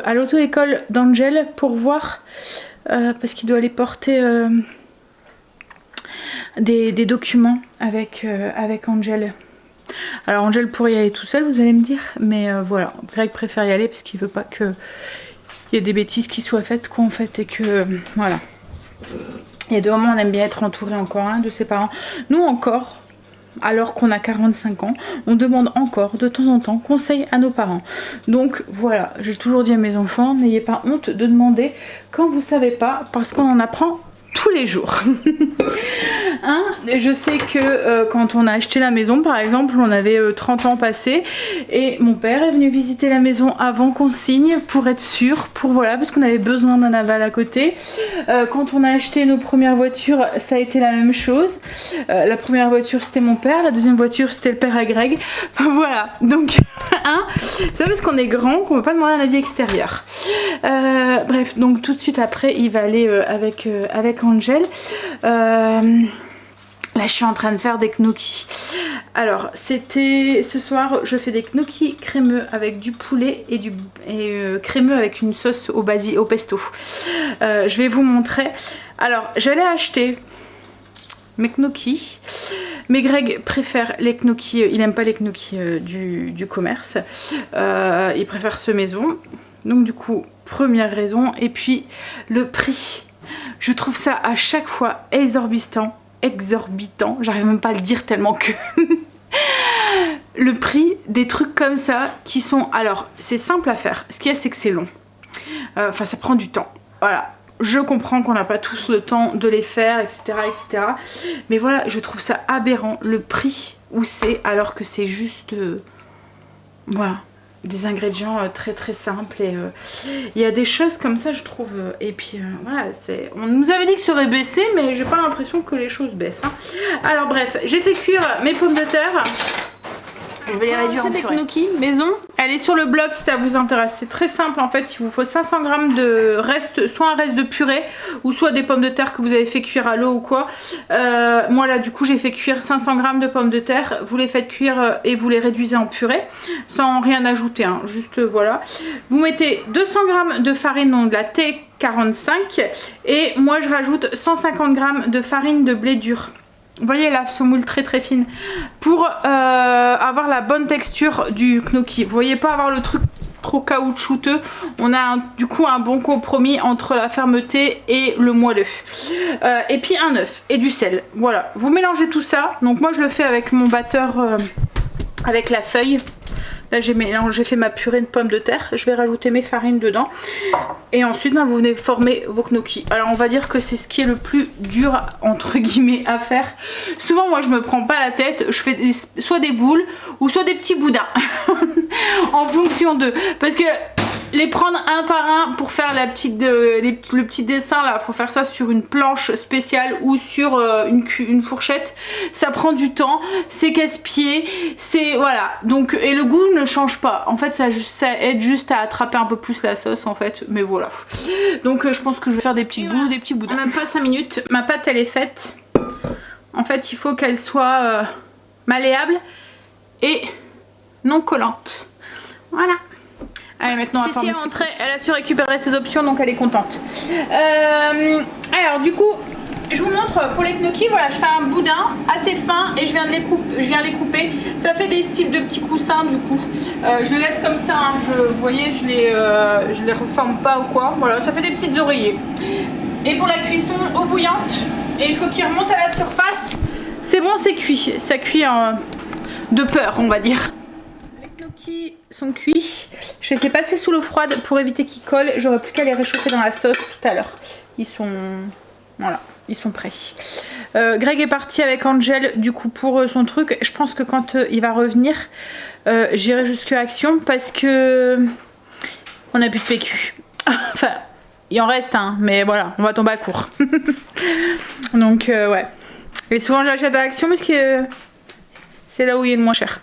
à l'auto-école d'Angel pour voir, parce qu'il doit aller porter des documents avec Angel. Alors Angel pourrait y aller tout seul, vous allez me dire, mais voilà, Greg préfère y aller parce qu'il veut pas que il y ait des bêtises qui soient faites, quoi, en fait, et que voilà. Il y a des moments où on aime bien être entouré encore de ses parents. Nous encore, alors qu'on a 45 ans, on demande encore de temps en temps conseil à nos parents. Donc voilà, j'ai toujours dit à mes enfants, n'ayez pas honte de demander quand vous savez pas, parce qu'on en apprend tous les jours. Hein, je sais que quand on a acheté la maison par exemple, on avait 30 ans passés et mon père est venu visiter la maison avant qu'on signe pour être sûr, pour voilà, parce qu'on avait besoin d'un aval à côté. Quand on a acheté nos premières voitures, ça a été la même chose. La première voiture c'était mon père, la deuxième voiture c'était le père à Greg. Enfin voilà, donc hein, c'est parce qu'on est grand qu'on ne peut pas demander un avis extérieur. Bref, donc tout de suite après il va aller avec Angel. Là je suis en train de faire des gnocchis. Alors c'était ce soir, je fais des gnocchis crémeux avec du poulet et crémeux avec une sauce au pesto. Je vais vous montrer. Alors j'allais acheter mes gnocchis, mais Greg préfère les gnocchis, il aime pas les gnocchis du commerce, il préfère ceux maison. Donc du coup première raison, et puis le prix. Je trouve ça à chaque fois exorbitant, j'arrive même pas à le dire tellement que... Le prix des trucs comme ça qui sont... Alors, c'est simple à faire, ce qu'il y a c'est que c'est long. Enfin, ça prend du temps. Voilà, je comprends qu'on n'a pas tous le temps de les faire, etc., etc. Mais voilà, je trouve ça aberrant, le prix où c'est, alors que c'est juste... voilà, des ingrédients très très simples, et il y a des choses comme ça je trouve, et puis voilà, on nous avait dit que ça aurait baissé, mais j'ai pas l'impression que les choses baissent, hein. Alors bref, j'ai fait cuire mes pommes de terre. Je vais les réduire en purée. C'est des gnocchis maison. Elle est sur le blog si ça vous intéresse. C'est très simple en fait. Il vous faut 500 g de reste, soit un reste de purée ou soit des pommes de terre que vous avez fait cuire à l'eau ou quoi. Moi là du coup j'ai fait cuire 500 g de pommes de terre. Vous les faites cuire et vous les réduisez en purée sans rien ajouter, hein. Juste voilà. Vous mettez 200 g de farine, donc de la T45, et moi je rajoute 150 g de farine de blé dur. Vous voyez la semoule très très fine pour avoir la bonne texture du gnocchi. Vous voyez, pas avoir le truc trop caoutchouteux. On a du coup un bon compromis entre la fermeté et le moelleux. Et puis un œuf et du sel. Voilà, vous mélangez tout ça. Donc moi je le fais avec mon batteur avec la feuille. Là j'ai fait ma purée de pommes de terre. Je vais rajouter mes farines dedans. Et ensuite vous venez former vos gnocchis. Alors on va dire que c'est ce qui est le plus dur entre guillemets à faire. Souvent moi je me prends pas la tête. Je fais soit des boules ou soit des petits boudins. En fonction de... Parce que les prendre un par un pour faire le petit dessin là, faut faire ça sur une planche spéciale ou sur une fourchette. Ça prend du temps, c'est casse-pied, c'est voilà. Donc et le goût ne change pas. En fait ça aide juste à attraper un peu plus la sauce en fait. Mais voilà. Donc je pense que je vais faire des petites boules, des petits boudins. Même pas 5 minutes. Ma pâte elle est faite. En fait il faut qu'elle soit malléable et non collante. Voilà. Allez, maintenant Stécie est rentrée, elle a su récupérer ses options donc elle est contente. Alors du coup je vous montre pour les gnocchis. Voilà, je fais un boudin assez fin et je viens les couper. Ça fait des styles de petits coussins du coup. Je les laisse comme ça, hein. Vous voyez, je les reforme pas ou quoi. Voilà, ça fait des petites oreillers. Et pour la cuisson, eau bouillante, et il faut qu'il remonte à la surface. C'est bon, c'est cuit. Ça cuit de peur on va dire. Qui sont cuits, je les ai passés sous l'eau froide pour éviter qu'ils collent. J'aurais plus qu'à les réchauffer dans la sauce tout à l'heure. Ils sont voilà, ils sont prêts. Greg est parti avec Angel du coup pour son truc. Je pense que quand il va revenir, j'irai jusqu'à Action parce que on a plus de PQ. Enfin, il en reste un, mais voilà, on va tomber à court. Donc ouais. Et souvent j'achète à Action parce que c'est là où il est le moins cher.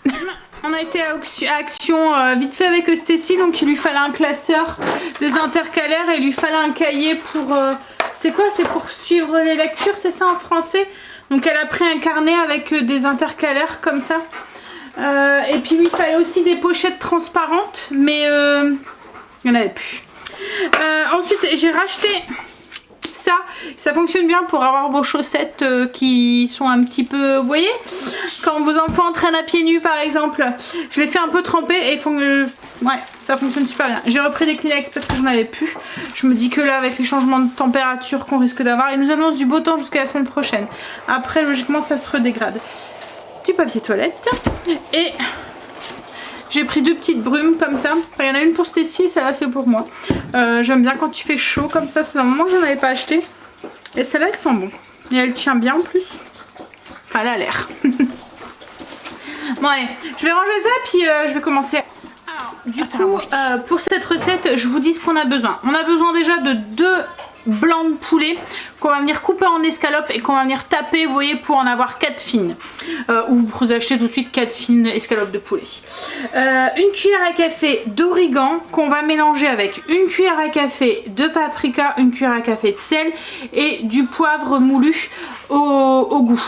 On a été à Action vite fait avec Stécie, donc il lui fallait un classeur, des intercalaires et il lui fallait un cahier pour... c'est quoi? C'est pour suivre les lectures, c'est ça en français? Donc elle a pris un carnet avec des intercalaires comme ça. Et puis il lui fallait aussi des pochettes transparentes, mais il n'y en avait plus. Ensuite j'ai racheté ça. Ça fonctionne bien pour avoir vos chaussettes qui sont un petit peu, vous voyez, quand vos enfants traînent à pieds nus par exemple. Je les fais un peu tremper et ouais, ça fonctionne super bien. J'ai repris des Kleenex parce que j'en avais plus. Je me dis que là, avec les changements de température qu'on risque d'avoir, ils nous annoncent du beau temps jusqu'à la semaine prochaine. Après, logiquement, ça se redégrade. Du papier toilette et j'ai pris 2 petites brumes comme ça. Enfin, il y en a une pour Stécie et celle-là c'est pour moi. J'aime bien quand il fait chaud comme ça. C'est un moment que je n'en avais pas acheté. Et celle-là elle sent bon. Et elle tient bien en plus. Enfin, elle a l'air. Bon allez, je vais ranger ça puis je vais commencer. Alors, du coup, pour cette recette, je vous dis ce qu'on a besoin. On a besoin déjà de 2 blancs de poulet qu'on va venir couper en escalopes et qu'on va venir taper, vous voyez, pour en avoir 4 fines. Ou vous achetez tout de suite 4 fines escalopes de poulet. Une cuillère à café d'origan qu'on va mélanger avec une cuillère à café de paprika, une cuillère à café de sel et du poivre moulu au goût.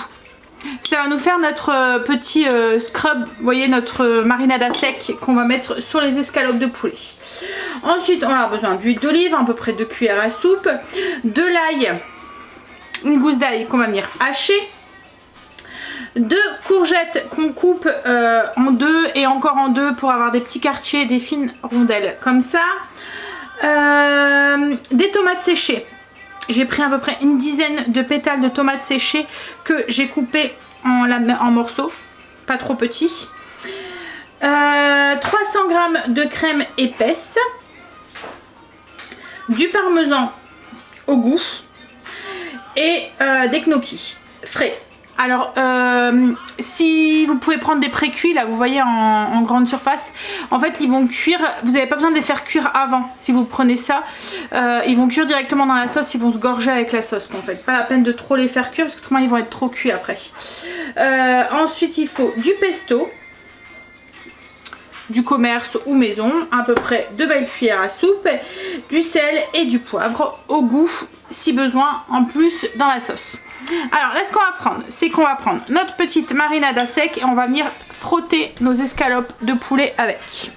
Ça va nous faire notre petit scrub, vous voyez, notre marinade à sec qu'on va mettre sur les escalopes de poulet. Ensuite, on a besoin d'huile d'olive, à peu près 2 cuillères à soupe, de l'ail, une gousse d'ail qu'on va venir hacher, 2 courgettes qu'on coupe en 2 et encore en 2 pour avoir des petits quartiers, des fines rondelles comme ça, des tomates séchées. J'ai pris à peu près une dizaine de pétales de tomates séchées que j'ai coupées en morceaux, pas trop petits. 300 g de crème épaisse, du parmesan au goût et des gnocchis frais. Alors si vous pouvez prendre des pré-cuits là, vous voyez en grande surface, en fait ils vont cuire, vous n'avez pas besoin de les faire cuire avant. Si vous prenez ça, ils vont cuire directement dans la sauce, ils vont se gorger avec la sauce en fait. Pas la peine de trop les faire cuire parce que autrement ils vont être trop cuits après. Ensuite il faut du pesto, du commerce ou maison, à peu près 2 belles cuillères à soupe, du sel et du poivre au goût si besoin en plus dans la sauce. Alors là ce qu'on va prendre, c'est qu'on va prendre notre petite marinade à sec et on va venir frotter nos escalopes de poulet avec.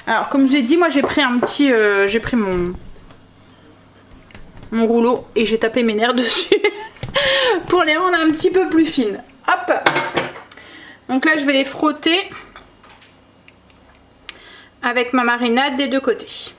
Alors comme je vous ai dit, moi j'ai pris un petit, j'ai pris mon rouleau et j'ai tapé mes nerfs dessus pour les rendre un petit peu plus fines. Hop. Donc là je vais les frotter avec ma marinade des 2 côtés.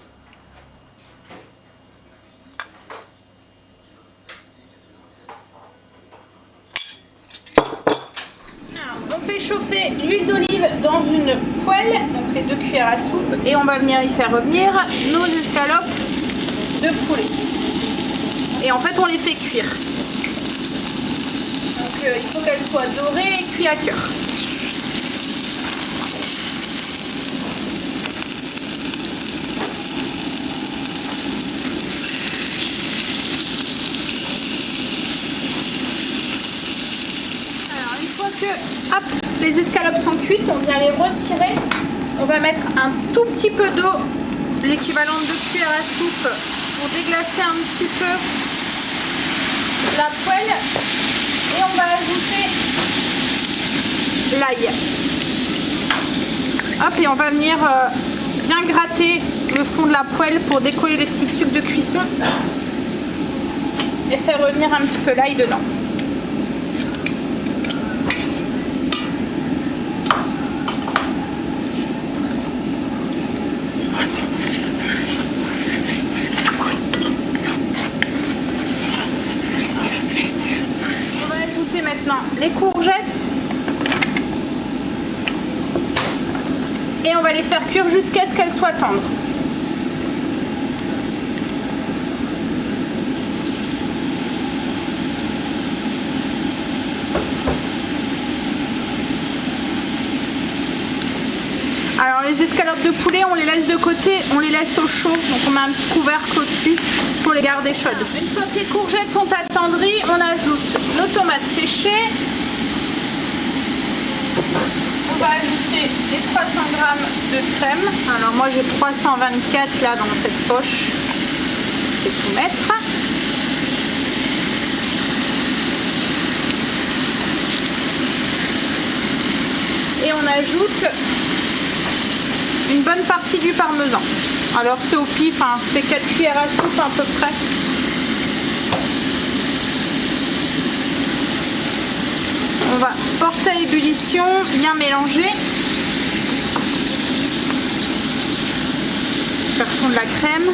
Alors, on fait chauffer l'huile d'olive dans une poêle, donc les 2 cuillères à soupe, et on va venir y faire revenir nos escalopes de poulet. Et en fait on les fait cuire. Donc il faut qu'elles soient dorées et cuites à cœur. Hop, les escalopes sont cuites, on vient les retirer. On va mettre un tout petit peu d'eau, l'équivalent de 2 cuillères à soupe, pour déglacer un petit peu la poêle. Et on va ajouter l'ail. Hop, et on va venir bien gratter le fond de la poêle pour décoller les petits sucs de cuisson et faire revenir un petit peu l'ail dedans. Maintenant les courgettes et on va les faire cuire jusqu'à ce qu'elles soient tendres. Alors les escalopes de poulet, on les laisse de côté, on les laisse au chaud, donc on met un petit couvercle au-dessus pour les garder chaudes. Une fois que les courgettes sont attendries, on ajoute nos tomates séchées. On va ajouter les 300 g de crème. Alors moi j'ai 324 là dans cette poche. Je vais tout mettre. Et on ajoute une bonne partie du parmesan. Alors c'est au pif, hein, c'est 4 cuillères à soupe à peu près. On va porter à ébullition, bien mélanger. Faire fondre la crème.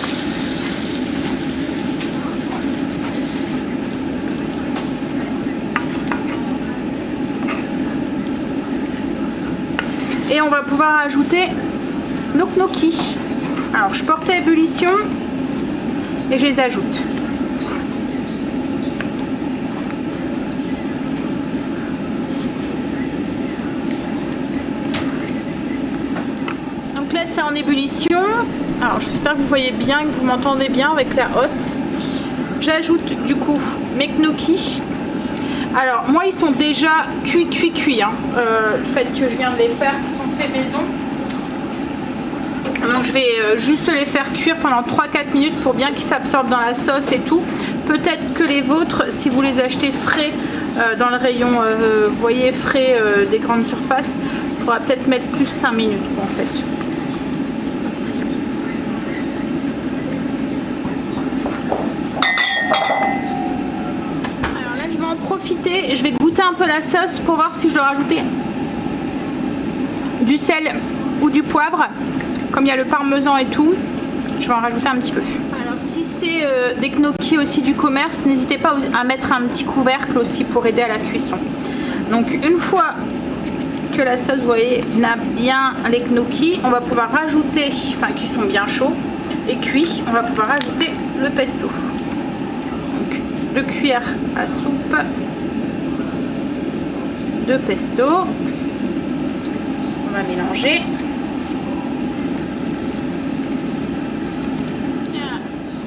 Et on va pouvoir ajouter nos gnocchis. Alors je porte à ébullition et je les ajoute. Donc là c'est en ébullition. Alors j'espère que vous voyez bien, que vous m'entendez bien avec la hotte. J'ajoute du coup mes gnocchis. Alors moi ils sont déjà cuits hein. Le fait que je viens de les faire, qui sont faits maison. Donc je vais juste les faire cuire pendant 3-4 minutes pour bien qu'ils s'absorbent dans la sauce et tout. Peut-être que les vôtres, si vous les achetez frais dans le rayon, vous voyez, frais des grandes surfaces, il faudra peut-être mettre plus 5 minutes en fait. Alors là je vais en profiter et je vais goûter un peu la sauce pour voir si je dois rajouter du sel ou du poivre. Comme il y a le parmesan et tout, je vais en rajouter un petit peu. Alors si c'est des gnocchis aussi du commerce, n'hésitez pas à mettre un petit couvercle aussi pour aider à la cuisson. Donc une fois que la sauce, vous voyez, n'a bien les gnocchis, on va pouvoir rajouter, enfin qui sont bien chauds et cuits, on va pouvoir rajouter le pesto. Donc 2 cuillères à soupe de pesto. On va mélanger.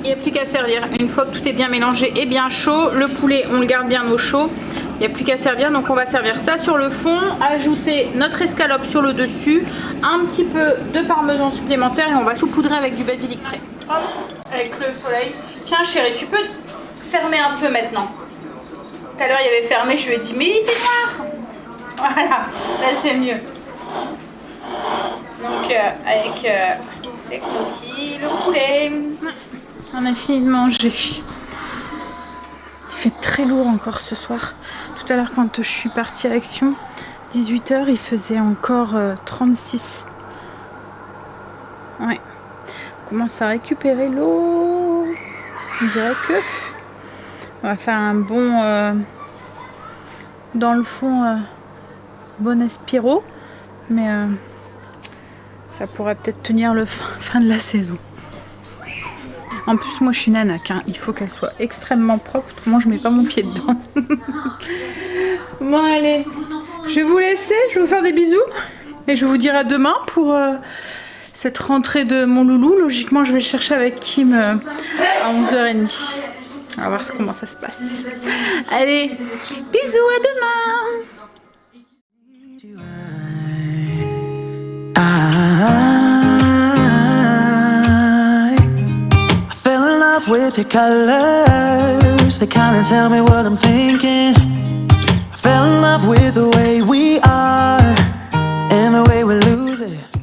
Il n'y a plus qu'à servir. Une fois que tout est bien mélangé et bien chaud, le poulet on le garde bien au chaud. Il n'y a plus qu'à servir, donc on va servir ça sur le fond, ajouter notre escalope sur le dessus, un petit peu de parmesan supplémentaire et on va saupoudrer avec du basilic frais. Hop, avec le soleil. Tiens chérie, tu peux fermer un peu maintenant. Tout à l'heure il y avait fermé, je lui ai dit mais il fait noir. Voilà, là c'est mieux. Donc avec les gnocchis, le poulet. On a fini de manger. Il fait très lourd encore ce soir. Tout à l'heure quand je suis partie à Action, 18 h, il faisait encore 36. Ouais. On commence à récupérer l'eau. On dirait que on va faire un bon dans le fond bon aspiro. Mais ça pourrait peut-être tenir le fin de la saison. En plus, moi, je suis nanaque. Hein. Il faut qu'elle soit extrêmement propre. Autrement, je mets pas mon pied dedans. Bon, allez. Je vais vous laisser. Je vais vous faire des bisous. Et je vous dirai à demain pour cette rentrée de mon loulou. Logiquement, je vais le chercher avec Kim à 11h30. On va voir comment ça se passe. Allez. Bisous. À demain. With your colors, they kinda tell me what I'm thinking. I fell in love with the way we are and the way we lose it.